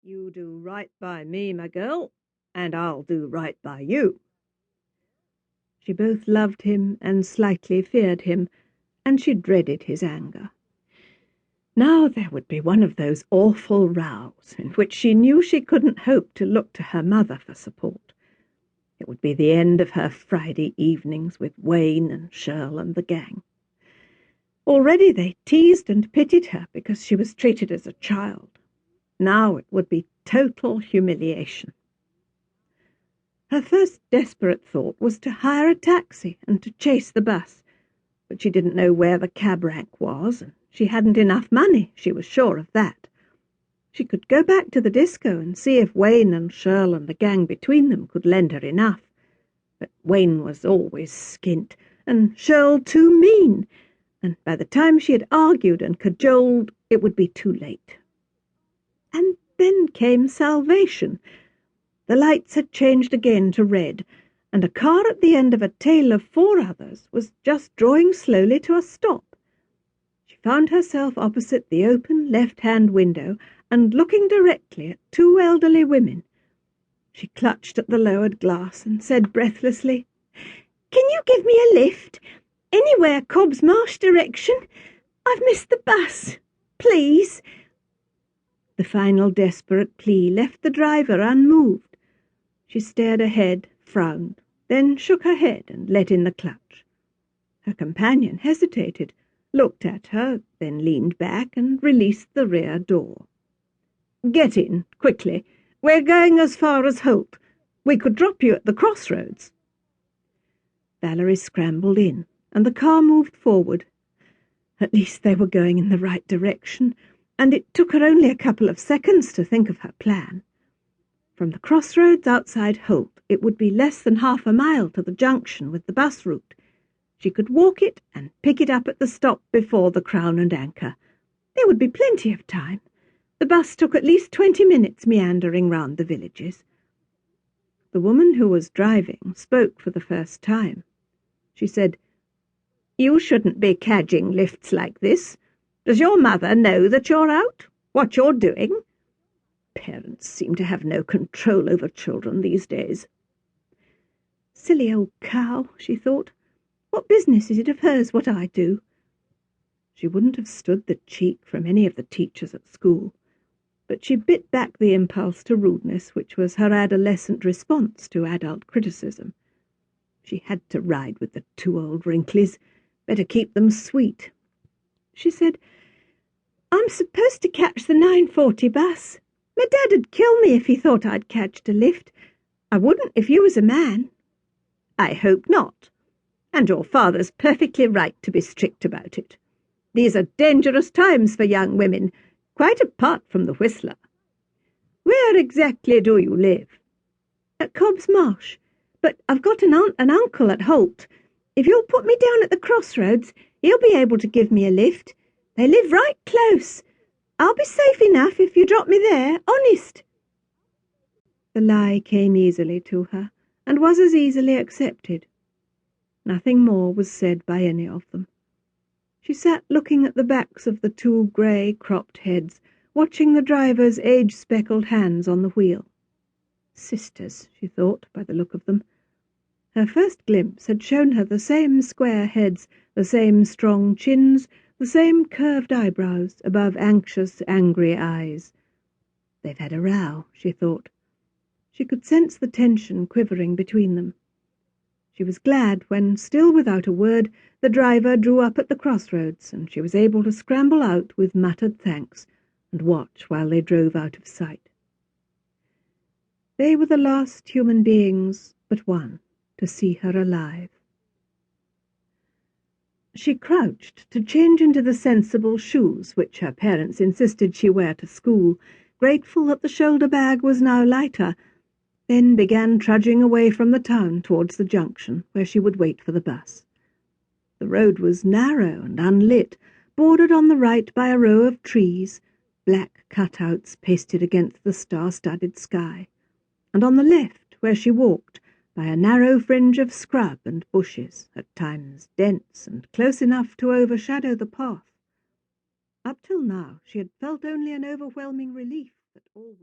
You do right by me, my girl, and I'll do right by you. She both loved him and slightly feared him, and she dreaded his anger. Now there would be one of those awful rows in which she knew she couldn't hope to look to her mother for support. It would be the end of her Friday evenings with Wayne and Shirl and the gang. Already they teased and pitied her because she was treated as a child. Now it would be total humiliation. Her first desperate thought was to hire a taxi and to chase the bus, but she didn't know where the cab rank was, and she hadn't enough money, she was sure of that. She could go back to the disco and see if Wayne and Shirl and the gang between them could lend her enough. But Wayne was always skint, and Shirl too mean, and by the time she had argued and cajoled, it would be too late. And then came salvation. The lights had changed again to red, and a car at the end of a tail of 4 others was just drawing slowly to a stop. She found herself opposite the open left-hand window and looking directly at 2 elderly women. She clutched at the lowered glass and said breathlessly, "Can you give me a lift? Anywhere Cobb's Marsh direction? I've missed the bus. Please." The final desperate plea left the driver unmoved. She stared ahead, frowned, then shook her head and let in the clutch. Her companion hesitated, looked at her, then leaned back and released the rear door. "Get in, quickly. We're going as far as Holt. We could drop you at the crossroads." Valerie scrambled in, and the car moved forward. At least they were going in the right direction, and it took her only a couple of seconds to think of her plan. From the crossroads outside Holt, it would be less than half a mile to the junction with the bus route. She could walk it and pick it up at the stop before the Crown and Anchor. There would be plenty of time. The bus took at least 20 minutes meandering round the villages. The woman who was driving spoke for the first time. She said, "You shouldn't be cadging lifts like this. Does your mother know that you're out? What you're doing? Parents seem to have no control over children these days." "Silly old cow," she thought. "What business is it of hers what I do?" She wouldn't have stood the cheek from any of the teachers at school, but she bit back the impulse to rudeness which was her adolescent response to adult criticism. She had to ride with the 2 old wrinklies. Better keep them sweet. She said, "I'm supposed to catch the 9:40 bus. My dad'd kill me if he thought I'd catched a lift. I wouldn't if you was a man." "I hope not. And your father's perfectly right to be strict about it. These are dangerous times for young women, quite apart from the Whistler. Where exactly do you live?" "At Cobb's Marsh. But I've got an aunt and uncle at Holt. If you'll put me down at the crossroads, he'll be able to give me a lift. They live right close. I'll be safe enough if you drop me there, honest." The lie came easily to her, and was as easily accepted. Nothing more was said by any of them. She sat looking at the backs of the 2 grey, cropped heads, watching the driver's age-speckled hands on the wheel. Sisters, she thought, by the look of them. Her first glimpse had shown her the same square heads, the same strong chins, the same curved eyebrows above anxious, angry eyes. They've had a row, she thought. She could sense the tension quivering between them. She was glad when, still without a word, the driver drew up at the crossroads, and she was able to scramble out with muttered thanks and watch while they drove out of sight. They were the last human beings, but one, to see her alive. She crouched to change into the sensible shoes which her parents insisted she wear to school, grateful that the shoulder bag was now lighter, then began trudging away from the town towards the junction, where she would wait for the bus. The road was narrow and unlit, bordered on the right by a row of trees, black cutouts pasted against the star-studded sky, and on the left, where she walked, by a narrow fringe of scrub and bushes, at times dense and close enough to overshadow the path. Up till now she had felt only an overwhelming relief that all